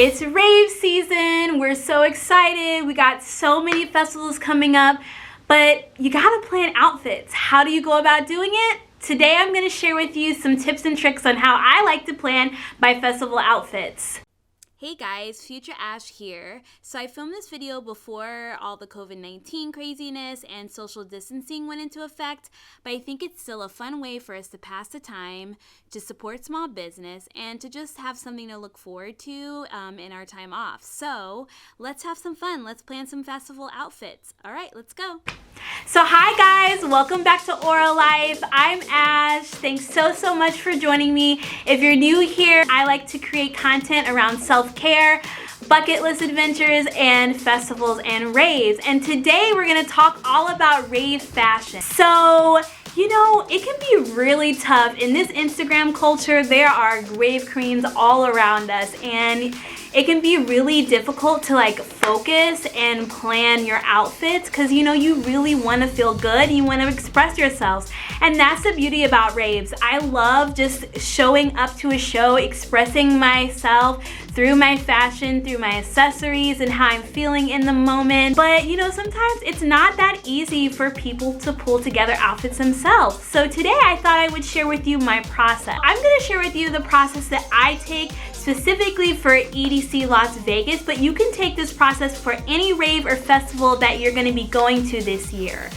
It's rave season. We're so excited. We got so many festivals coming up, but you gotta plan outfits. How do you go about doing it? Today I'm gonna share with you some tips and tricks on how I like to plan my festival outfits. Hey guys, Future Ash here. So I filmed this video before all the COVID-19 craziness and social distancing went into effect, but I think it's still a fun way for us to pass the time, to support small business, and to just have something to look forward to in our time off. So let's have some fun. Let's plan some festival outfits. All right, let's go. So hi guys, welcome back to Aura Life. I'm Ash. Thanks so much for joining me. If you're new here, I like to create content around self-care, bucket list adventures, and festivals and raves. And today we're gonna talk all about rave fashion. So, you know, it can be really tough. In this Instagram culture, there are rave queens all around us, and it can be really difficult to like focus and plan your outfits because you know you really want to feel good, you want to express yourselves, and that's the beauty about raves. I love just showing up to a show, expressing myself through my fashion, through my accessories, and how I'm feeling in the moment. But you know, sometimes it's not that easy for people to pull together outfits themselves. So today I thought I would share with you my process. I'm gonna share with you the process that I take specifically for EDC Las Vegas, but you can take this process for any rave or festival that you're gonna be going to this year.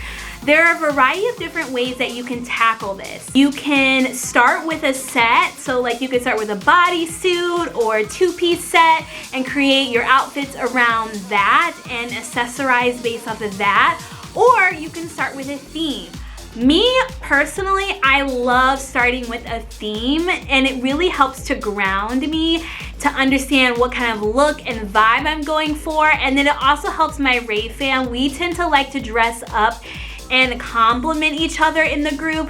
There are a variety of different ways that you can tackle this. You can start with a set, so like you could start with a bodysuit or a two-piece set and create your outfits around that and accessorize based off of that, or you can start with a theme. Me personally, I love starting with a theme, and it really helps to ground me to understand what kind of look and vibe I'm going for. And then it also helps my rave fam. We tend to like to dress up and complement each other in the group.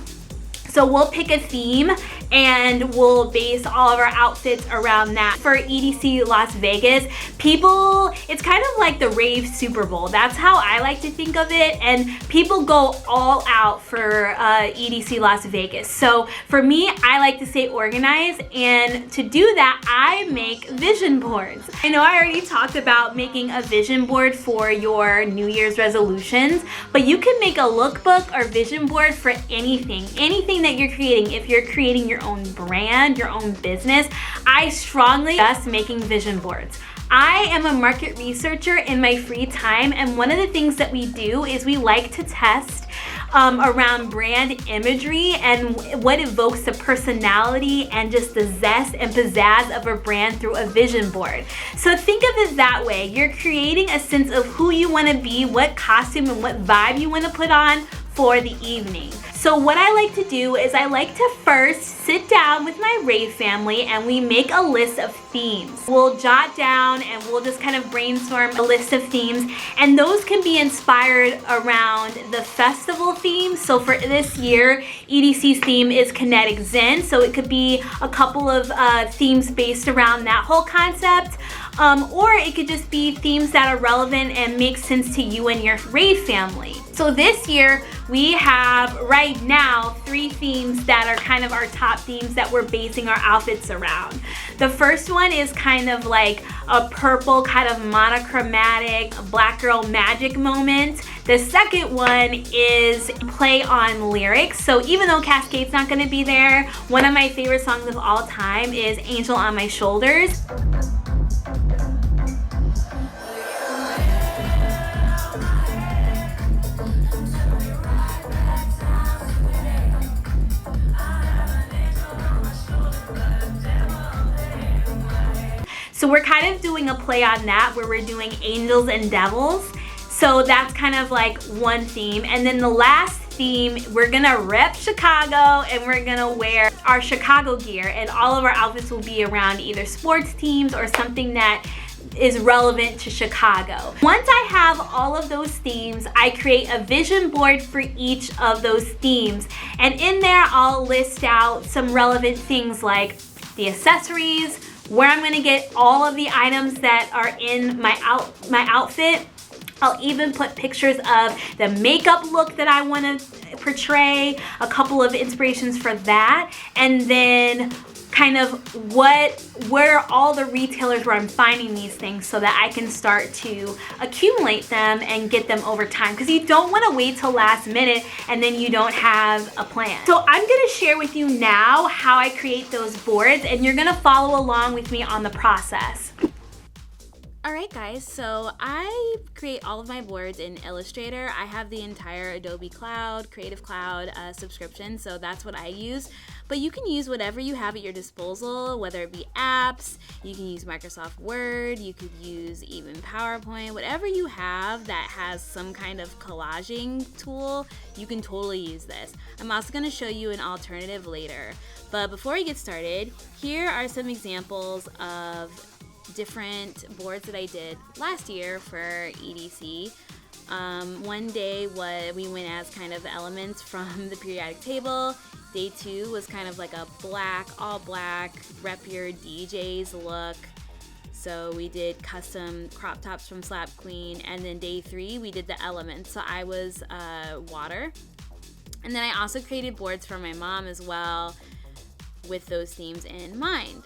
So we'll pick a theme and we'll base all of our outfits around that. For EDC Las Vegas, it's kind of like the rave Super Bowl. That's how I like to think of it, and people go all out for EDC Las Vegas. So for me, I like to stay organized, and to do that, I make vision boards. I know I already talked about making a vision board for your New Year's resolutions, but you can make a lookbook or vision board for anything that you're creating. If you're creating your own brand, your own business, I strongly suggest making vision boards. I am a market researcher in my free time, and one of the things that we do is we like to test around brand imagery and what evokes the personality and just the zest and pizzazz of a brand through a vision board. So think of it that way. You're creating a sense of who you want to be, what costume and what vibe you want to put on for the evening. So what I like to do is I like to first sit down with my rave family and we make a list of themes. We'll jot down and we'll just kind of brainstorm a list of themes, and those can be inspired around the festival theme. So for this year, EDC's theme is Kinetic Zen, so it could be a couple of themes based around that whole concept. Or it could just be themes that are relevant and make sense to you and your rave family. So this year, we have right now 3 themes that are kind of our top themes that we're basing our outfits around. The first one is kind of like a purple kind of monochromatic black girl magic moment. The second one is play on lyrics. So even though Cascade's not gonna be there, one of my favorite songs of all time is Angel on My Shoulders. So we're kind of doing a play on that where we're doing angels and devils. So that's kind of like one theme. And then the last theme, we're gonna rep Chicago and we're gonna wear our Chicago gear, and all of our outfits will be around either sports teams or something that is relevant to Chicago. Once I have all of those themes, I create a vision board for each of those themes. And in there, I'll list out some relevant things like the accessories, where I'm gonna get all of the items that are in my outfit. I'll even put pictures of the makeup look that I wanna portray, a couple of inspirations for that, and then kind of where all the retailers where I'm finding these things so that I can start to accumulate them and get them over time, because you don't want to wait till last minute and then you don't have a plan. So I'm going to share with you now how I create those boards, and you're going to follow along with me on the process. Alright guys, so I create all of my boards in Illustrator. I have the entire Adobe Cloud, Creative Cloud subscription, so that's what I use. But you can use whatever you have at your disposal, whether it be apps, you can use Microsoft Word, you could use even PowerPoint, whatever you have that has some kind of collaging tool, you can totally use this. I'm also going to show you an alternative later. But before we get started, here are some examples of different boards that I did last year for EDC. One day we went as kind of elements from the periodic table. Day 2 was kind of like a all black, rep your DJs look. So we did custom crop tops from Slap Queen. And then day 3, we did the elements. So I was water. And then I also created boards for my mom as well with those themes in mind.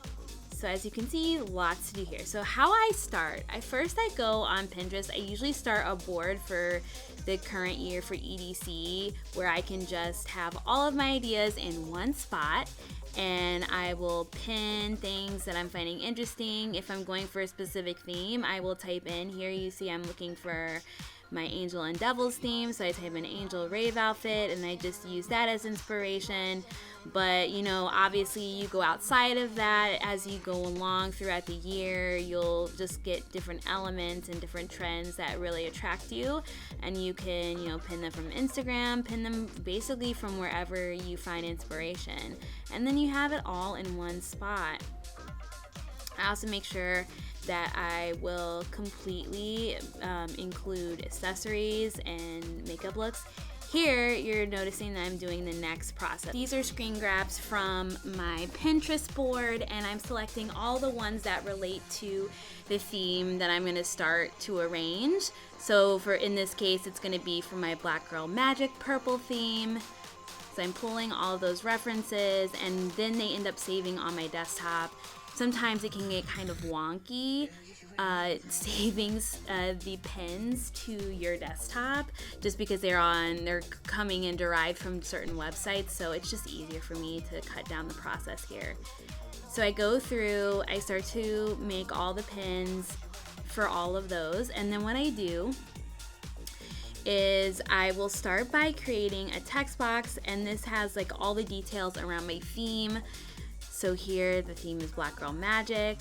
So as you can see, lots to do here. So how I start, first I go on Pinterest. I usually start a board for the current year for EDC where I can just have all of my ideas in one spot, and I will pin things that I'm finding interesting. If I'm going for a specific theme, I will type in, here you see I'm looking for my Angel and Devils theme, so I type in Angel Rave outfit and I just use that as inspiration. But you know, obviously you go outside of that as you go along throughout the year. You'll just get different elements and different trends that really attract you, and you can, you know, pin them from Instagram, pin them basically from wherever you find inspiration, and then you have it all in one spot. I also make sure that I will completely include accessories and makeup looks. Here, you're noticing that I'm doing the next process. These are screen grabs from my Pinterest board, and I'm selecting all the ones that relate to the theme that I'm gonna start to arrange. So in this case, it's gonna be for my Black Girl Magic purple theme. So I'm pulling all of those references, and then they end up saving on my desktop. Sometimes it can get kind of wonky saving the pins to your desktop, just because they're coming and derived from certain websites, so it's just easier for me to cut down the process here. So I go through, I start to make all the pins for all of those, and then what I do is I will start by creating a text box, and this has like all the details around my theme. So here the theme is Black Girl Magic,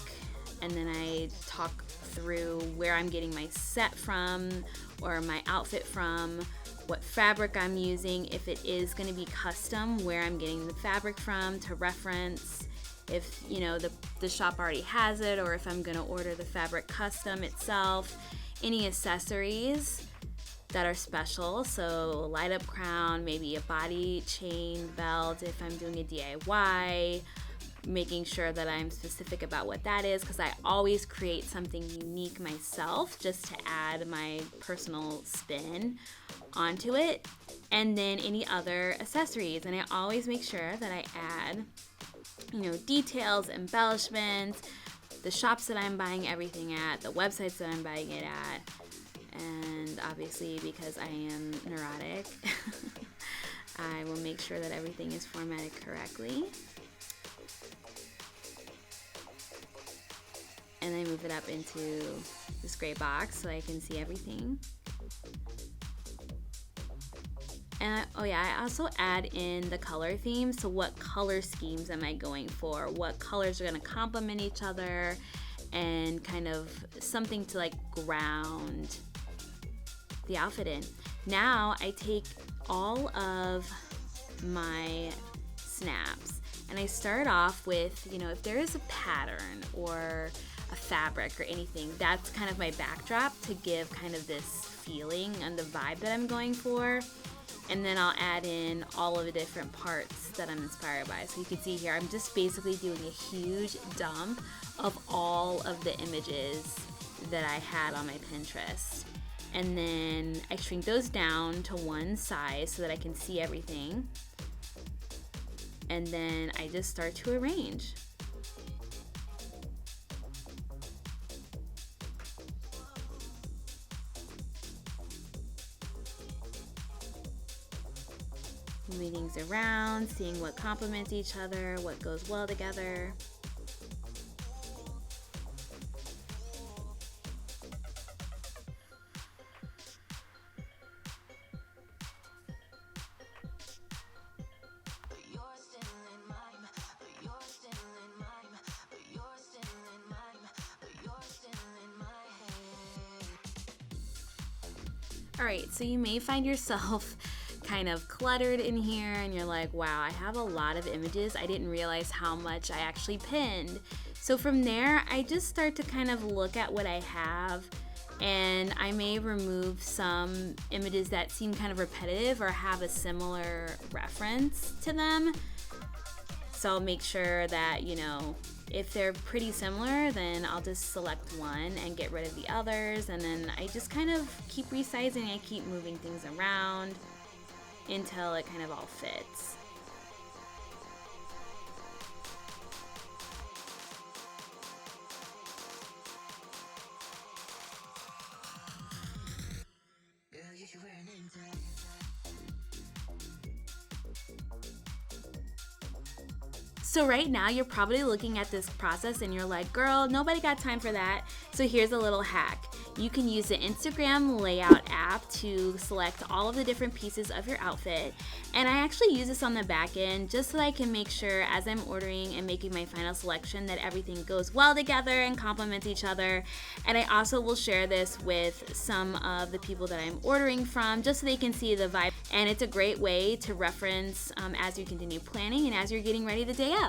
and then I talk through where I'm getting my set from or my outfit from, what fabric I'm using, if it is going to be custom, where I'm getting the fabric from to reference, if you know the shop already has it, or if I'm going to order the fabric custom itself, any accessories that are special, so light up crown, maybe a body chain belt if I'm doing a DIY, making sure that I'm specific about what that is, because I always create something unique myself just to add my personal spin onto it, and then any other accessories. And I always make sure that I add, you know, details, embellishments, the shops that I'm buying everything at, the websites that I'm buying it at, and obviously because I am neurotic, I will make sure that everything is formatted correctly. And I move it up into this gray box so I can see everything. And I also add in the color themes. So what color schemes am I going for? What colors are gonna complement each other? And kind of something to like ground the outfit in. Now I take all of my snaps and I start off with, you know, if there is a pattern or a fabric or anything, that's kind of my backdrop to give kind of this feeling and the vibe that I'm going for. And then I'll add in all of the different parts that I'm inspired by. So you can see here, I'm just basically doing a huge dump of all of the images that I had on my Pinterest. And then I shrink those down to one size so that I can see everything. And then I just start to arrange. moving things around, seeing what complements each other, what goes well together. Alright, so you may find yourself kind of cluttered in here and you're like, wow, I have a lot of images. I didn't realize how much I actually pinned. So from there, I just start to kind of look at what I have, and I may remove some images that seem kind of repetitive or have a similar reference to them. So I'll make sure that, you know, if they're pretty similar, then I'll just select one and get rid of the others, and then I just kind of keep resizing. I keep moving things around until it kind of all fits. So right now you're probably looking at this process and you're like, girl, nobody got time for that. So here's a little hack. You can use the Instagram layout app to select all of the different pieces of your outfit. And I actually use this on the back end just so that I can make sure as I'm ordering and making my final selection that everything goes well together and complements each other. And I also will share this with some of the people that I'm ordering from just so they can see the vibe. And it's a great way to reference as you continue planning and as you're getting ready the day of.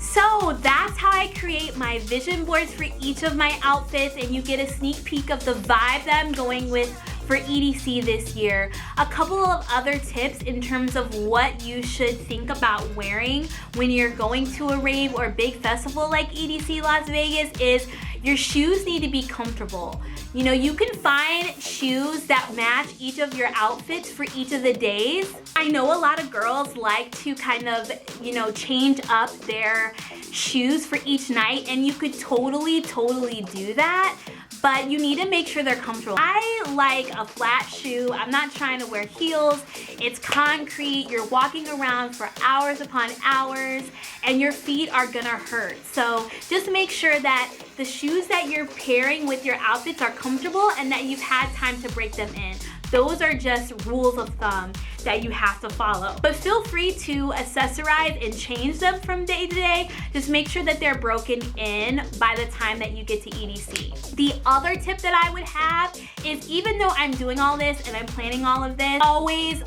So that's how I create my vision boards for each of my outfits, and you get a sneak peek of the vibe that I'm going with for EDC this year. A couple of other tips in terms of what you should think about wearing when you're going to a rave or big festival like EDC Las Vegas is your shoes need to be comfortable. You know, you can find shoes that match each of your outfits for each of the days. I know a lot of girls like to kind of, you know, change up their shoes for each night, and you could totally do that, but you need to make sure they're comfortable. I like a flat shoe. I'm not trying to wear heels. It's concrete. You're walking around for hours upon hours, and your feet are gonna hurt. So just make sure that the shoes that you're pairing with your outfits are comfortable and that you've had time to break them in. Those are just rules of thumb that you have to follow. But feel free to accessorize and change them from day to day. Just make sure that they're broken in by the time that you get to EDC. The other tip that I would have is, even though I'm doing all this and I'm planning all of this, always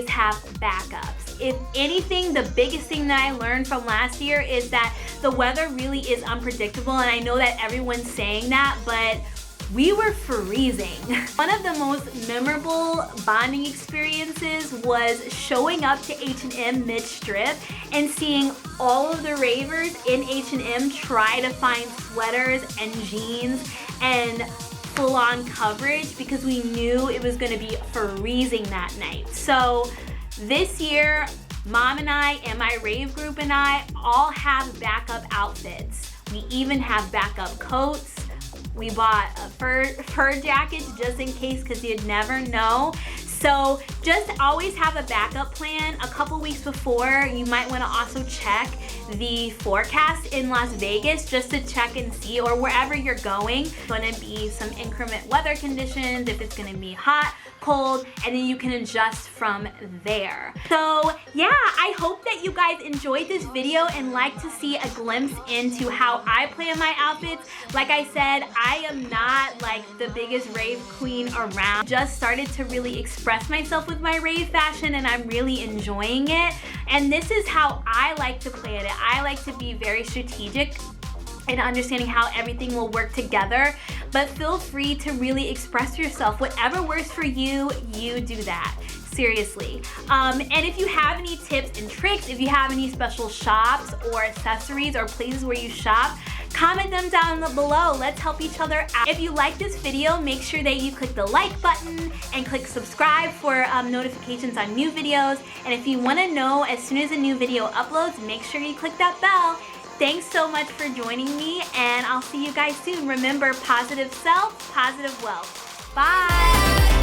have backups. If anything, the biggest thing that I learned from last year is that the weather really is unpredictable, and I know that everyone's saying that, but we were freezing. One of the most memorable bonding experiences was showing up to H&M mid-strip and seeing all of the ravers in H&M try to find sweaters and jeans and full-on coverage because we knew it was gonna be freezing that night. So this year, Mom and I and my rave group and I all have backup outfits. We even have backup coats. We bought a fur jackets just in case, because you'd never know. So just always have a backup plan. A couple weeks before, you might want to also check the forecast in Las Vegas just to check and see, or wherever you're going. It's going to be some inclement weather conditions, if it's going to be hot, cold, and then you can adjust from there. So yeah, I hope that you guys enjoyed this video and like to see a glimpse into how I plan my outfits. Like I said, I am not like the biggest rave queen around. Just started to really express myself with my rave fashion, and I'm really enjoying it. And this is how I like to plan it. I like to be very strategic and understanding how everything will work together, but feel free to really express yourself. Whatever works for you, you do that. Seriously. And if you have any tips and tricks, if you have any special shops or accessories or places where you shop, comment them down below. Let's help each other out. If you like this video, make sure that you click the like button and click subscribe for notifications on new videos. And if you want to know as soon as a new video uploads, make sure you click that bell. Thanks so much for joining me, and I'll see you guys soon. Remember, positive self, positive wealth. Bye.